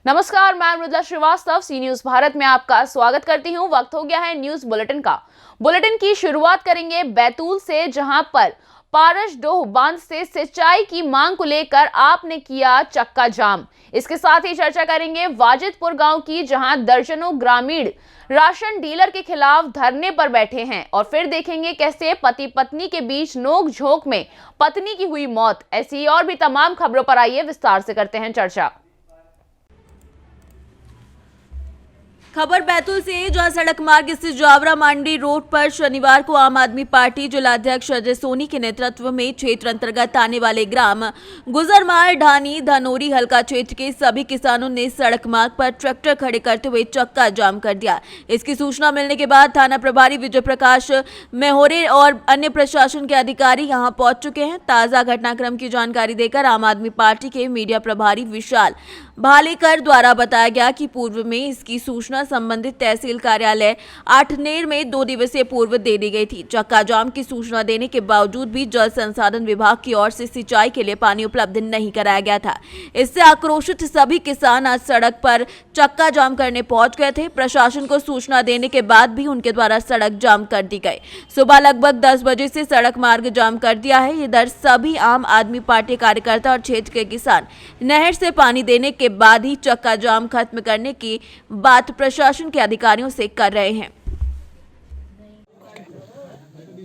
नमस्कार, मैं मृदा श्रीवास्तव सी न्यूज भारत में आपका स्वागत करती हूं। वक्त हो गया है न्यूज बुलेटिन का। बुलेटिन की शुरुआत करेंगे बैतूल से, जहां पर पारसडोह बांध से सिंचाई की मांग को लेकर आपने किया चक्का जाम। इसके साथ ही चर्चा करेंगे वाजिदपुर गांव की, जहां दर्जनों ग्रामीण राशन डीलर के खिलाफ धरने पर बैठे हैं। और फिर देखेंगे कैसे पति पत्नी के बीच नोक झोंक में पत्नी की हुई मौत। ऐसी और भी तमाम खबरों पर आइए विस्तार से करते हैं चर्चा। खबर बैतूल से, जहां सड़क मार्ग स्थित जावरा मांडी रोड पर शनिवार को आम आदमी पार्टी जिलाध्यक्ष अजय सोनी के नेतृत्व में क्षेत्र अंतर्गत आने वाले ग्राम गुजरमाल, ढानी, धनोरी हल्का क्षेत्र के सभी किसानों ने सड़क मार्ग पर ट्रैक्टर खड़े करते हुए चक्का जाम कर दिया। इसकी सूचना मिलने के बाद थाना प्रभारी विजय प्रकाश मेहोरे और अन्य प्रशासन के अधिकारी यहां पहुंच चुके हैं। ताजा घटनाक्रम की जानकारी देकर आम आदमी पार्टी के मीडिया प्रभारी विशाल भालेकर द्वारा बताया गया कि पूर्व में इसकी सूचना संबंधित तहसील कार्यालय आठनेर में 2 दिवसीय पूर्व दे दी गई थी। चक्का जाम की सूचना देने के बावजूद भी जल संसाधन विभाग की ओर से सिंचाई के लिए पानी उपलब्ध नहीं कराया गया था। इससे आक्रोशित सभी किसान आज सड़क पर चक्का जाम करने पहुंच गए थे। प्रशासन को सूचना देने के बाद भी उनके द्वारा सड़क जाम कर दी गई। सुबह लगभग 10 बजे से सड़क मार्ग जाम कर दिया है। इधर सभी आम आदमी पार्टी कार्यकर्ता और क्षेत्र के किसान नहर से पानी देने के बाद ही चक्का जाम खत्म करने की बात प्रशासन के अधिकारियों से कर रहे हैं।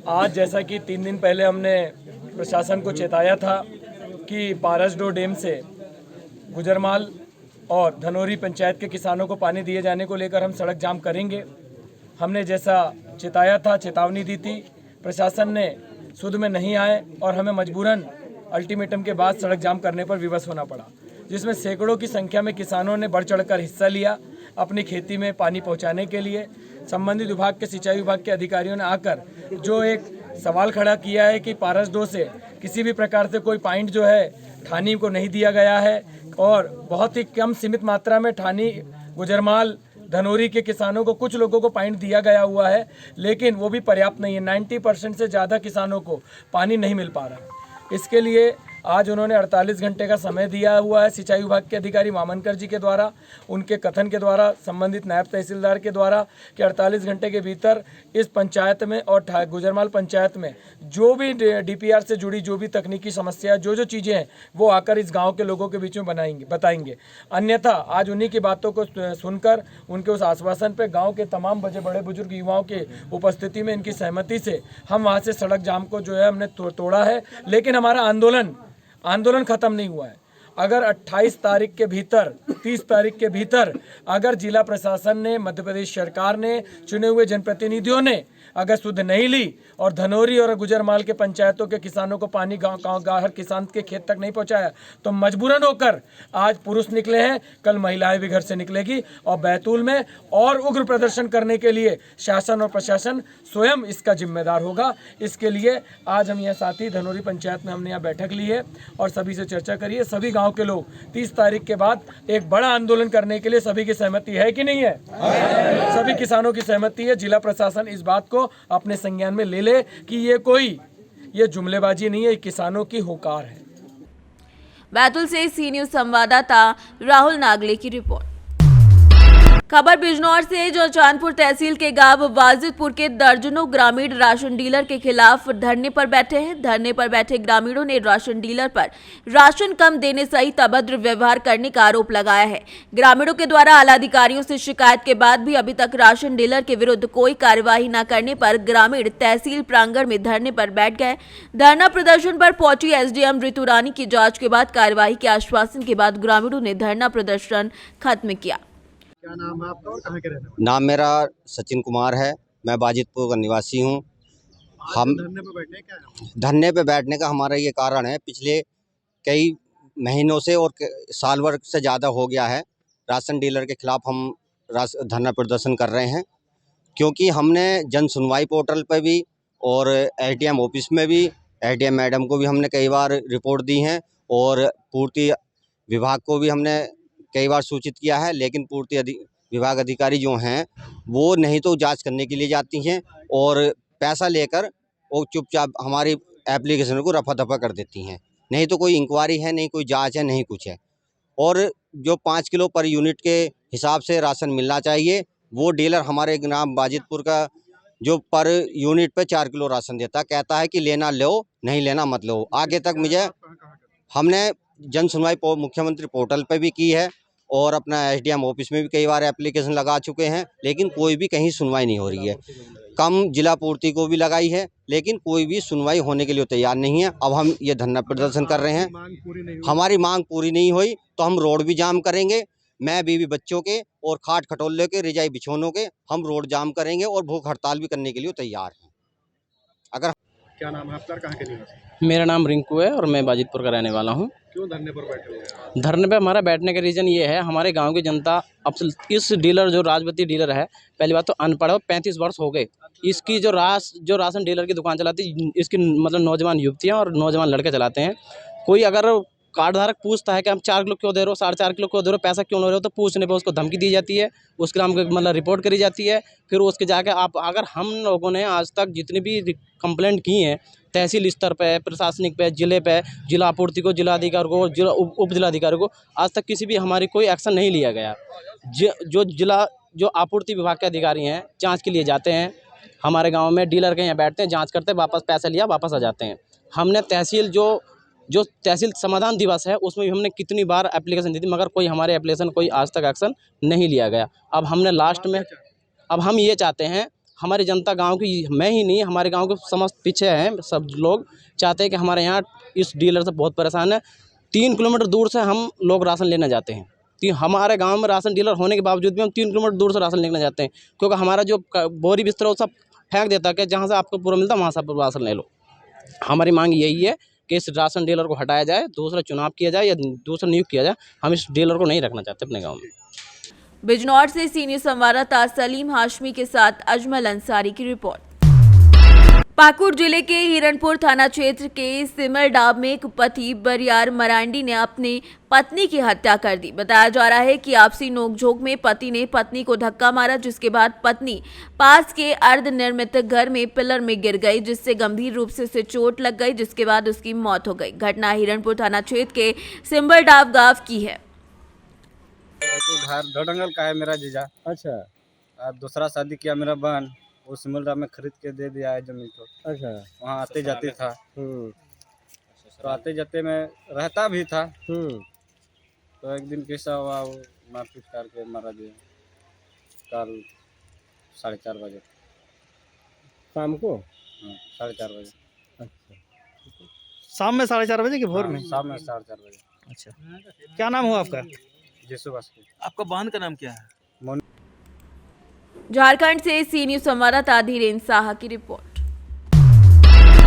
आज जैसा कि 3 दिन पहले हमने प्रशासन को चेताया था कि पारसडोह डैम से गुजरमाल और धनोरी पंचायत के किसानों को पानी दिए जाने को लेकर हम सड़क जाम करेंगे। हमने जैसा चेताया था, चेतावनी दी थी, प्रशासन ने सुध में नहीं आए और हमें मजबूरन अल्टीमेटम के बाद सड़क जाम करने पर विवश होना पड़ा, जिसमें सैकड़ों की संख्या में किसानों ने बढ़ चढ़कर हिस्सा लिया अपनी खेती में पानी पहुंचाने के लिए। संबंधित विभाग के सिंचाई विभाग के अधिकारियों ने आकर जो एक सवाल खड़ा किया है कि पारसडोह से किसी भी प्रकार से कोई पॉइंट जो है ठानी को नहीं दिया गया है और बहुत ही कम सीमित मात्रा में ठानी, गुजरमाल, धनोरी के किसानों को कुछ लोगों को पॉइंट दिया गया हुआ है, लेकिन वो भी पर्याप्त नहीं है। 90% से ज़्यादा किसानों को पानी नहीं मिल पा रहा। इसके लिए आज उन्होंने 48 घंटे का समय दिया हुआ है सिंचाई विभाग के अधिकारी मामनकर जी के द्वारा, उनके कथन के द्वारा, संबंधित नायब तहसीलदार के द्वारा कि 48 घंटे के भीतर इस पंचायत में और गुजरमाल पंचायत में जो भी डीपीआर से जुड़ी जो भी तकनीकी समस्या, जो चीज़ें हैं, वो आकर इस गाँव के लोगों के बीच में बताएंगे। अन्यथा आज उन्हीं की बातों को सुनकर उनके उस आश्वासन पर गाँव के तमाम बड़े बुजुर्ग युवाओं के उपस्थिति में, इनकी सहमति से हम वहाँ से सड़क जाम को जो है हमने तोड़ा है। लेकिन हमारा आंदोलन खत्म नहीं हुआ है। अगर 28 तारीख के भीतर, 30 तारीख के भीतर अगर जिला प्रशासन ने, मध्य प्रदेश सरकार ने, चुने हुए जनप्रतिनिधियों ने अगर सुध नहीं ली और धनोरी और गुजरमाल के पंचायतों के किसानों को पानी गाँव हर किसान के खेत तक नहीं पहुंचाया, तो मजबूरन होकर आज पुरुष निकले हैं, कल महिलाएं भी घर से निकलेगी और बैतूल में और उग्र प्रदर्शन करने के लिए शासन और प्रशासन स्वयं इसका जिम्मेदार होगा। इसके लिए आज हम यहाँ साथी धनोरी पंचायत में हमने यहाँ बैठक ली है और सभी से चर्चा करी है। सभी गाँव के लोग 30 तारीख के बाद एक बड़ा आंदोलन करने के लिए सभी की सहमति है कि नहीं है? सभी किसानों की सहमति है। जिला प्रशासन इस बात को अपने संज्ञान में ले ले कि ये जुमलेबाजी नहीं है, किसानों की होकार है। बैतूल से सी न्यूज संवाददाता राहुल नागले की रिपोर्ट। खबर बिजनौर से, जो चांदपुर तहसील के गांव वाजिदपुर के दर्जनों ग्रामीण राशन डीलर के खिलाफ धरने पर बैठे हैं। धरने पर बैठे ग्रामीणों ने राशन डीलर पर राशन कम देने सहित अभद्र व्यवहार करने का आरोप लगाया है। ग्रामीणों के द्वारा आला अधिकारियों से शिकायत के बाद भी अभी तक राशन डीलर के विरुद्ध कोई कार्यवाही न करने पर ग्रामीण तहसील प्रांगण में धरने पर बैठ गए। धरना प्रदर्शन पर पहुंची एसडीएम ऋतु रानी की जांच के बाद कार्यवाही के आश्वासन के बाद ग्रामीणों ने धरना प्रदर्शन खत्म किया। क्या नाम है आपका और कहाँ के रहने वाले? नाम मेरा सचिन कुमार है, मैं वाजिदपुर का निवासी हूँ। हम धरने पे बैठे हैं, क्या है? धरने पे बैठने का हमारा ये कारण है, पिछले कई महीनों से और साल भर से ज़्यादा हो गया है, राशन डीलर के खिलाफ हम धरना प्रदर्शन कर रहे हैं। क्योंकि हमने जन सुनवाई पोर्टल पर भी और एसडीएम ऑफिस में भी, एसडीएम मैडम को भी हमने कई बार रिपोर्ट दी है और पूर्ति विभाग को भी हमने कई बार सूचित किया है, लेकिन पूर्ति विभाग अधिकारी जो हैं वो नहीं तो जांच करने के लिए जाती हैं और पैसा लेकर वो चुपचाप हमारी एप्लीकेशन को रफा दफा कर देती हैं। नहीं तो कोई इंक्वायरी है, नहीं कोई जांच है, नहीं कुछ है। और जो 5 किलो पर यूनिट के हिसाब से राशन मिलना चाहिए। वो डीलर हमारे ग्राम बाजितपुर का जो पर यूनिट पे 4 किलो राशन देता, कहता है कि लेना लो, नहीं लेना मत लो। आगे तक मुझे हमने जन सुनवाई मुख्यमंत्री पोर्टल पे भी की है और अपना एसडीएम ऑफिस में भी कई बार एप्लीकेशन लगा चुके हैं, लेकिन कोई भी कहीं सुनवाई नहीं हो रही है। कम जिला पूर्ति को भी लगाई है, लेकिन कोई भी सुनवाई होने के लिए तैयार नहीं है। अब हम ये धरना प्रदर्शन कर रहे हैं। हमारी मांग पूरी नहीं हुई तो हम रोड भी जाम करेंगे। मैं बीवी बच्चों के और खाट खटोले के, रिजाई बिछौनों के हम रोड जाम करेंगे और भूख हड़ताल भी करने के लिए तैयार हैं। अगर क्या नाम है आपका, कहाँ के निवासी? मेरा नाम रिंकू है और मैं बाजितपुर का रहने वाला हूँ। क्यों धरने पर बैठे हुए हैं? धरने पे हमारा बैठने का रीज़न ये है, हमारे गांव की जनता अब इस डीलर जो राजवती डीलर है, पहली बात तो अनपढ़ है, 35 वर्ष हो गए। इसकी जो राशन डीलर की दुकान चलाती, इसकी मतलब नौजवान युवतियाँ और नौजवान लड़के चलाते हैं। कोई अगर कार्ड धारक पूछता है कि हम 4 किलो क्यों दे रहे हो, 4.5 किलो क्यों दे रहे हो, पैसा क्यों ले रहे हो, तो पूछने पर उसको धमकी दी जाती है, उसके नाम को मतलब रिपोर्ट करी जाती है। फिर उसके जाके आप अगर हम लोगों ने आज तक जितनी भी कंप्लेंट की हैं, तहसील स्तर पे, प्रशासनिक पे, ज़िले पे, जिला आपूर्ति को, जिलाधिकारी को, जिला उप जिलाधिकारी को, आज तक किसी भी हमारी कोई एक्शन नहीं लिया गया। जो आपूर्ति विभाग के अधिकारी हैं, जांच के लिए जाते हैं हमारे गांव में, डीलर के यहाँ बैठते हैं, जांच करते हैं, वापस पैसा लिया वापस आ जाते हैं। हमने तहसील जो तहसील समाधान दिवस है, उसमें भी हमने कितनी बार एप्लीकेशन दी थी, मगर कोई हमारे एप्लीकेशन कोई आज तक एक्शन नहीं लिया गया। अब हमने लास्ट में अब हम ये चाहते हैं, हमारी जनता गांव की, मैं ही नहीं, हमारे गांव के समस्त पीछे हैं, सब लोग चाहते हैं कि हमारे यहाँ इस डीलर से बहुत परेशान है। 3 किलोमीटर दूर से हम लोग राशन लेने जाते हैं। हमारे गांव में राशन डीलर होने के बावजूद भी हम 3 किलोमीटर दूर से राशन लेने जाते हैं, क्योंकि हमारा जो बोरी बिस्तर वो सब फेंक देता है कि जहाँ से आपको पूरा मिलता है वहाँ से आप राशन ले लो। हमारी मांग यही है कि इस राशन डीलर को हटाया जाए, दूसरा चुनाव किया जाए या दूसरा नियुक्त किया जाए। हम इस डीलर को नहीं रखना चाहते अपने गाँव में। बिजनौर से सीनियर संवाददाता सलीम हाशमी के साथ अजमल अंसारी की रिपोर्ट। पाकुड़ जिले के हिरणपुर थाना क्षेत्र के सिमरडाब में एक पति बरियार मरांडी ने अपनी पत्नी की हत्या कर दी। बताया जा रहा है कि आपसी नोकझोंक में पति ने पत्नी को धक्का मारा, जिसके बाद पत्नी पास के अर्धनिर्मित घर में पिलर में गिर गई, जिससे गंभीर रूप से उसे चोट लग गई, जिसके बाद उसकी मौत हो गई। घटना हिरणपुर थाना क्षेत्र के सिमरडाब गांव की है। घर ढोडंगल का है मेरा जीजा। अच्छा। दूसरा शादी किया मेरा बहन, वो सिमलडा में खरीद के दे दिया है जमीन को। अच्छा। वहाँ आते जाते था, तो आते जाते में रहता भी था। तो एक दिन कैसा हुआ, वो मारपीट करके मारा दिया कल 4:30 बजे शाम को। 4:30 बजे। अच्छा। शाम में 4:30 बजे की भोर में? शाम में 4:30 बजे। अच्छा। क्या नाम हुआ आपका? जेसु बास्के। आपका बहन का नाम क्या है? झारखंड से सी न्यूज संवाददाता धीरेन्द्र साहा की रिपोर्ट।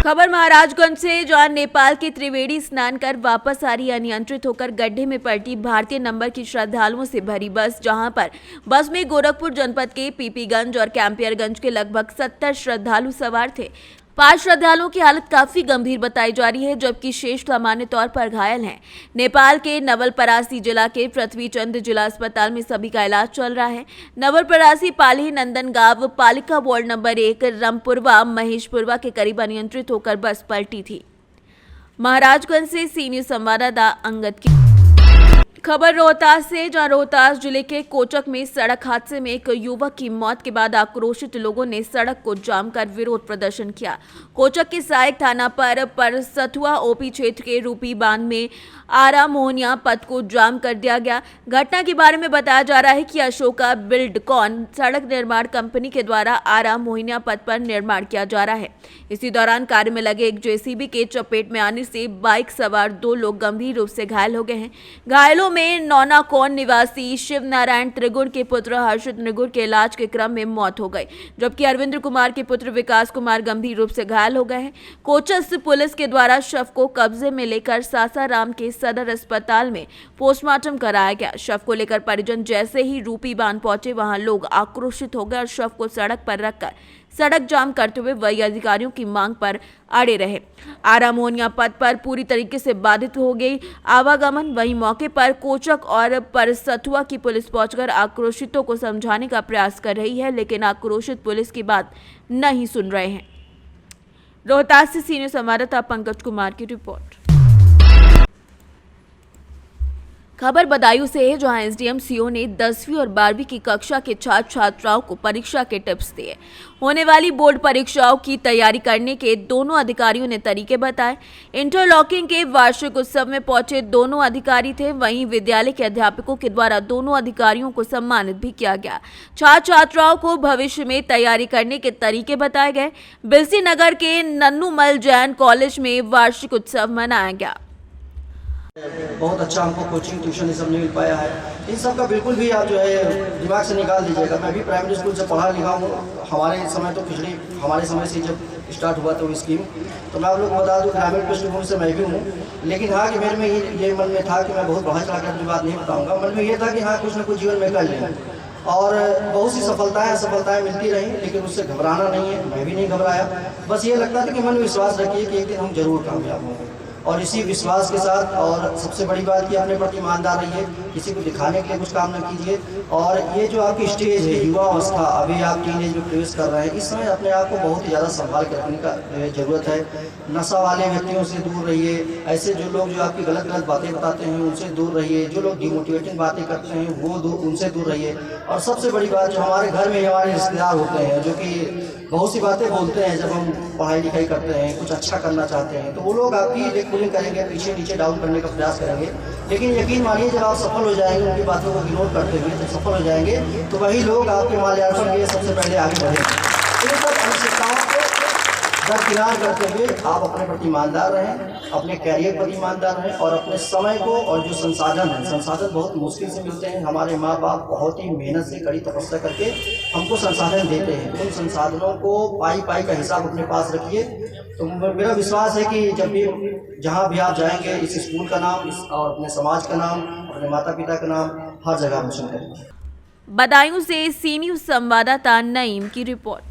खबर महाराजगंज से, जहां नेपाल के त्रिवेणी स्नान कर वापस आ रही अनियंत्रित होकर गड्ढे में पलटी भारतीय नंबर की श्रद्धालुओं से भरी बस, जहां पर बस में गोरखपुर जनपद के पीपीगंज और कैंपियरगंज के लगभग 70 श्रद्धालु सवार थे। 5 श्रद्धालुओं की हालत काफी गंभीर बताई जा रही है, जबकि शेष सामान्य तौर पर घायल हैं। नेपाल के नवलपरासी जिला के पृथ्वीचंद जिला अस्पताल में सभी का इलाज चल रहा है। नवलपरासी पाली नंदनगांव पालिका वार्ड नंबर 1 रामपुरवा महेशपुरवा के करीब अनियंत्रित होकर बस पलटी थी। महाराजगंज से सी न्यूज संवाददाता अंगद की खबर रोहतास से, जहां रोहतास जिले के कोचक में सड़क हादसे में एक युवक की मौत के बाद आक्रोशित लोगों ने सड़क को जाम कर विरोध प्रदर्शन किया। कोचक के सहायक थाना पर सथुआ ओपी क्षेत्र के रूपी बांध में आरा मोहनिया पथ को जाम कर दिया गया। घटना के बारे में बताया जा रहा है कि अशोका बिल्डकॉन सड़क निर्माण कंपनी के द्वारा आरा मोहनिया पथ पर निर्माण किया जा रहा है। इसी दौरान कार्य में लगे एक जेसीबी के चपेट में आने से बाइक सवार 2 लोग गंभीर रूप से घायल हो गए हैं। घायलों में नौनाकोन निवासी शिव नारायण त्रिगुण के पुत्र हर्षित त्रिगुण के इलाज के क्रम में मौत हो गई, जबकि अरविंद्र कुमार के पुत्र विकास कुमार गंभीर रूप से घायल हो गए हैं। कोचस पुलिस के द्वारा शव को कब्जे में लेकर सासाराम के सदर अस्पताल में पोस्टमार्टम कराया गया। शव को लेकर परिजन जैसे ही रूपी बांध पहुंचे, वहां लोग आक्रोशित हो गए और शव को सड़क पर रखकर सड़क जाम करते हुए वही अधिकारियों की मांग पर अड़े रहे। आरा मोहनिया पथ पर पूरी तरीके से बाधित हो गई आवागमन। वहीं मौके पर कोचक और परसथुआ की पुलिस पहुंचकर आक्रोशितों को समझाने का प्रयास कर रही है, लेकिन आक्रोशित पुलिस की बात नहीं सुन रहे हैं। रोहतास से सीनियर संवाददाता पंकज कुमार की रिपोर्ट। खबर बदायूं से है, जहां एसडीएम सीओ ने 10वीं और 12वीं की कक्षा के छात्र छात्राओं को परीक्षा के टिप्स दिए। होने वाली बोर्ड परीक्षाओं की तैयारी करने के दोनों अधिकारियों ने तरीके बताए। इंटरलॉकिंग के वार्षिक उत्सव में पहुंचे दोनों अधिकारी थे। वहीं विद्यालय के अध्यापकों के द्वारा दोनों अधिकारियों को सम्मानित भी किया गया। छात्र छात्राओं को भविष्य में तैयारी करने के तरीके बताए गए। बिलसी नगर के नन्नूमल जैन कॉलेज में वार्षिक उत्सव मनाया गया। बहुत अच्छा हमको कोचिंग ट्यूशन ये सब नहीं मिल पाया है। इन सब का बिल्कुल भी आप जो है दिमाग से निकाल दीजिएगा। मैं भी प्राइमरी स्कूल से पढ़ा लिखा हूँ। हमारे समय तो खिचड़ी हमारे समय से जब स्टार्ट हुआ था वो स्कीम, तो मैं आप लोग को बता दूँ ग्रामीण पृष्ठभूमि से मैं भी हूँ। लेकिन हाँ कि मेरे में ये मन में था कि मैं बहुत बढ़ा चढ़ा कर अपनी बात नहीं बताऊँगा। मन में ये था कि हाँ कुछ ना कुछ जीवन में कर लें, और बहुत सी सफलताएं मिलती रहीं, लेकिन उससे घबराना नहीं है। मैं भी नहीं घबराया। बस ये लगता था कि मन में विश्वास रखिए कि एक दिन हम जरूर कामयाब होंगे, और इसी विश्वास के साथ, और सबसे बड़ी बात कि अपने प्रति ईमानदार रहिए, किसी को दिखाने के लिए कुछ काम न कीजिए। और ये जो आपकी स्टेज है, युवा अवस्था, अभी आप टीनेज में प्रवेश कर रहे हैं, इस समय अपने आप को बहुत ही ज़्यादा संभाल के रखने का ज़रूरत है। नशा वाले व्यक्तियों से दूर रहिए। ऐसे जो लोग जो आपकी गलत बातें बताते हैं उनसे दूर रहिए। जो लोग डिमोटिवेटिंग बातें करते हैं उनसे दूर रहिए। और सबसे बड़ी बात, जो हमारे घर में हमारे रिश्तेदार होते हैं जो कि बहुत सी बातें बोलते हैं, जब हम पढ़ाई लिखाई करते हैं, कुछ अच्छा करना चाहते हैं, तो वो लोग आपकी लेखपुलिंग करेंगे, पीछे नीचे डाउन करने का प्रयास करेंगे। लेकिन यकीन मानिए, जब आप सफल हो जाएंगे, उनकी बातों को इग्नोर करते हुए जब सफल हो जाएंगे, तो वही लोग आपके माल्यार्पण के लिए सबसे पहले आगे बढ़ेंगे। इन सब अनिश्चितताओं को दरकिनार करते हुए आप अपने प्रति ईमानदार रहें, अपने कैरियर पर ईमानदार रहें, और अपने समय को, और जो संसाधन बहुत मुश्किल से मिलते हैं। हमारे माँ बाप बहुत ही मेहनत से, कड़ी तपस्या करके हमको संसाधन देते हैं। उन संसाधनों को पाई का हिसाब अपने पास रखिए। तो मेरा विश्वास है कि जब भी जहाँ भी आप जाएंगे, इस स्कूल का नाम, और अपने समाज का नाम, अपने माता पिता का नाम हर जगह रोशन करेंगे। बदायूं से सी न्यूज़ संवाददाता नईम की रिपोर्ट।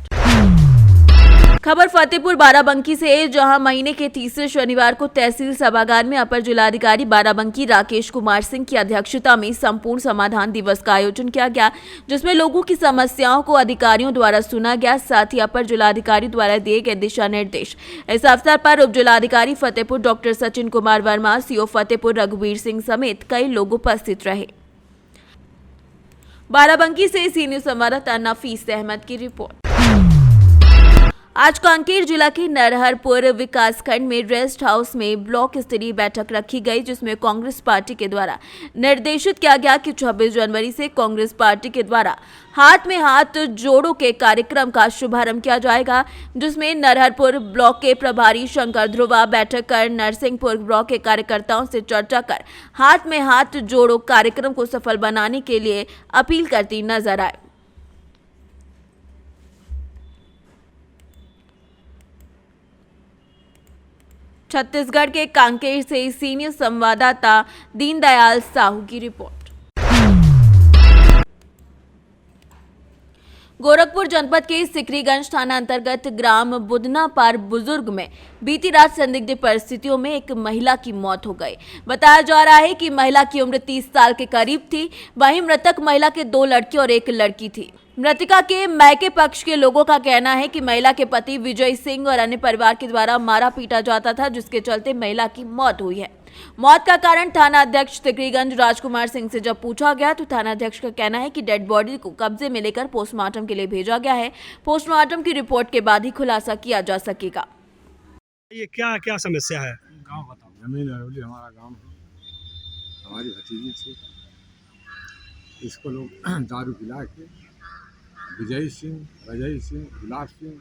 खबर फतेहपुर बाराबंकी से है, जहां महीने के तीसरे शनिवार को तहसील सभागार में अपर जिलाधिकारी बाराबंकी राकेश कुमार सिंह की अध्यक्षता में संपूर्ण समाधान दिवस का आयोजन किया गया, जिसमें लोगों की समस्याओं को अधिकारियों द्वारा सुना गया, साथ ही अपर जिलाधिकारी द्वारा दिए गए दिशा निर्देश। इस अवसर पर उप जिलाधिकारी फतेहपुर डॉक्टर सचिन कुमार वर्मा, सीओ फतेहपुर रघुवीर सिंह समेत कई लोग उपस्थित रहे। बाराबंकी से सी न्यूज़ संवाददाता नफीस अहमद की रिपोर्ट। आज कांकेर जिला के नरहरपुर विकासखंड में रेस्ट हाउस में ब्लॉक स्तरीय बैठक रखी गई, जिसमें कांग्रेस पार्टी के द्वारा निर्देशित किया गया कि 26 जनवरी से कांग्रेस पार्टी के द्वारा हाथ में हाथ जोड़ो के कार्यक्रम का शुभारंभ किया जाएगा, जिसमें नरहरपुर ब्लॉक के प्रभारी शंकर ध्रुवा बैठक कर नरसिंहपुर ब्लॉक के कार्यकर्ताओं से चर्चा कर हाथ में हाथ जोड़ो कार्यक्रम को सफल बनाने के लिए अपील करती नजर आए। छत्तीसगढ़ के कांकेर से सीनियर संवाददाता दीनदयाल साहू की रिपोर्ट। गोरखपुर जनपद के सिकरीगंज थाना अंतर्गत ग्राम बुधना पार बुजुर्ग में बीती रात संदिग्ध परिस्थितियों में एक महिला की मौत हो गई। बताया जा रहा है कि महिला की उम्र 30 साल के करीब थी। वहीं मृतक महिला के 2 लड़के और 1 लड़की थी। मृतका के मायके पक्ष के लोगों का कहना है कि महिला के पति विजय सिंह और अन्य परिवार के द्वारा मारा पीटा जाता था, जिसके चलते महिला की मौत हुई है। मौत का कारण थाना अध्यक्ष सिकरीगंज राजकुमार सिंह से जब पूछा गया, तो थाना अध्यक्ष का कहना है कि डेड बॉडी को कब्जे में लेकर पोस्टमार्टम के लिए भेजा गया है। पोस्टमार्टम की रिपोर्ट के बाद ही खुलासा किया जा सकेगा। ये क्या समस्या है? गाँव बताओ। जमीन अरवली हमारा गाँव है। हमारी भतीजी थी, इसको लोग दारू पिला के विजय सिंह, अजय सिंह, गुलाब सिंह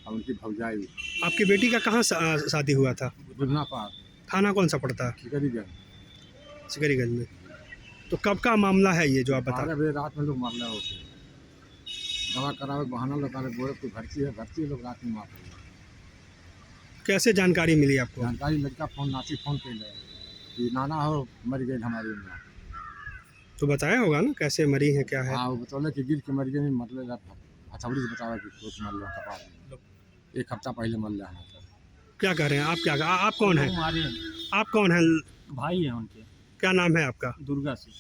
और उनकी भौजाई। आपकी बेटी का कहाँ शादी हुआ था? बुधना पार। थाना कौन सा पड़ता है? सिकरीगंज में। तो कब का मामला है ये जो आप बता रहे? 12 बजे रात में लोग मरने होते, दवा करावे बहाना लगा रहे, गोरखपुर भर्ती लोग रात में मार। कैसे जानकारी मिली आपको? जानकारी लड़का नाती फोन कर ले कि नाना हो मर गई हमारी उम्र। तो बताया होगा ना कैसे मरी है, क्या है? हाँ, वो बतौले कि गिर के मर गई, मतलब हथौड़ी से बतावा कि कुछ मर लो कपार। 1 हफ्ता पहले मर लिया। क्या कह रहे हैं आप? आप कौन है? आप कौन है? भाई है उनके। क्या नाम है आपका? दुर्गा सिंह।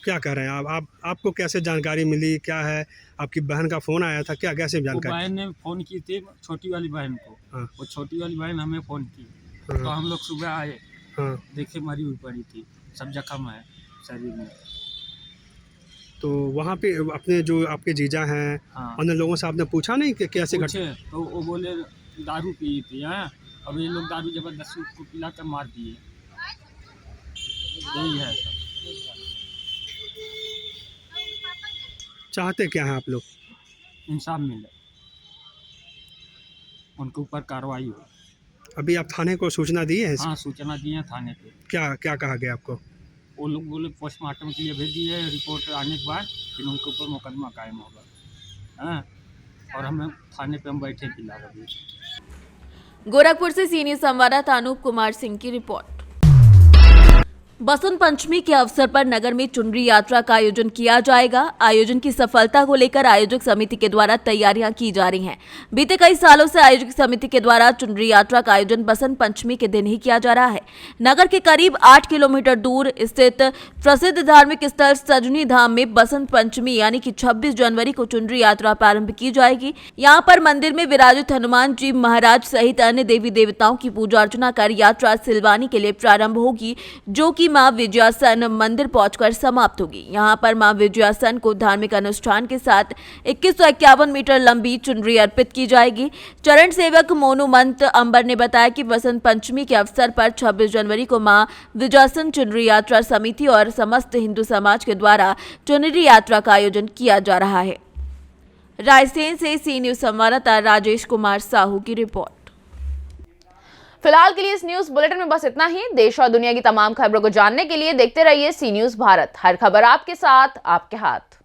क्या कह रहे हैं आप? आपको कैसे जानकारी मिली? क्या है? आपकी बहन का फोन आया था क्या? कैसे जानकारी? बहन ने फोन की थी, छोटी वाली बहन को। हाँ। वो छोटी वाली बहन हमें फोन की। हाँ। तो हम लोग सुबह आए, हाँ। देखे मरी हुई पड़ी थी, सब जख्म है, शरीर में। तो वहाँ पे अपने जो आपके जीजा हैं, हाँ। उन लोगों से आपने पूछा नहीं कि कैसे घट पूछे तो वो बोले दारू पी थी हैं, अब ये लोग दारू जबरदस्ती उसको पिला कर मार दिए। यही है सब। चाहते क्या हैं आप लोग? इंसाफ मिले, उनके ऊपर कार्रवाई हो। अभी आप थाने को सूचना दी है? हाँ, सूचना दी है थाने पे। क्या क्या कहा गया आपको? वो लोग बोले पोस्टमार्टम के लिए भेज दिए, रिपोर्ट आने के बाद फिर उनके ऊपर मुकदमा कायम होगा। हाँ, और हमें थाने पे हम बैठे फिलहाल अभी। गोरखपुर से सीनियर संवाददाता अनूप कुमार सिंह की रिपोर्ट। बसंत पंचमी के अवसर पर नगर में चुनरी यात्रा का आयोजन किया जाएगा। आयोजन की सफलता को लेकर आयोजक समिति के द्वारा तैयारियां की जा रही हैं। बीते कई सालों से आयोजक समिति के द्वारा चुनरी यात्रा का आयोजन बसंत पंचमी के दिन ही किया जा रहा है। नगर के करीब 8 किलोमीटर दूर स्थित प्रसिद्ध धार्मिक स्थल सजनी धाम में बसंत पंचमी यानी कि 26 जनवरी को चुनरी यात्रा प्रारंभ की जाएगी। यहाँ पर मंदिर में विराजित हनुमान जी महाराज सहित अन्य देवी देवताओं की पूजा अर्चना कर यात्रा सिलवानी के लिए प्रारंभ होगी, जो कि मां विजयासन मंदिर पहुंचकर समाप्त होगी। यहां पर मां विजयासन को धार्मिक अनुष्ठान के साथ 2151 मीटर लंबी चुनरी अर्पित की जाएगी। चरण सेवक मोनुमंत अंबर ने बताया कि बसंत पंचमी के अवसर पर 26 जनवरी को मां विजयासन चुनरी यात्रा समिति और समस्त हिंदू समाज के द्वारा चुनरी यात्रा का आयोजन किया जा रहा है। रायसेन से सी न्यूज संवाददाता राजेश कुमार साहू की रिपोर्ट। फिलहाल के लिए इस न्यूज बुलेटिन में बस इतना ही। देश और दुनिया की तमाम खबरों को जानने के लिए देखते रहिए सी न्यूज भारत। हर खबर आपके साथ, आपके हाथ।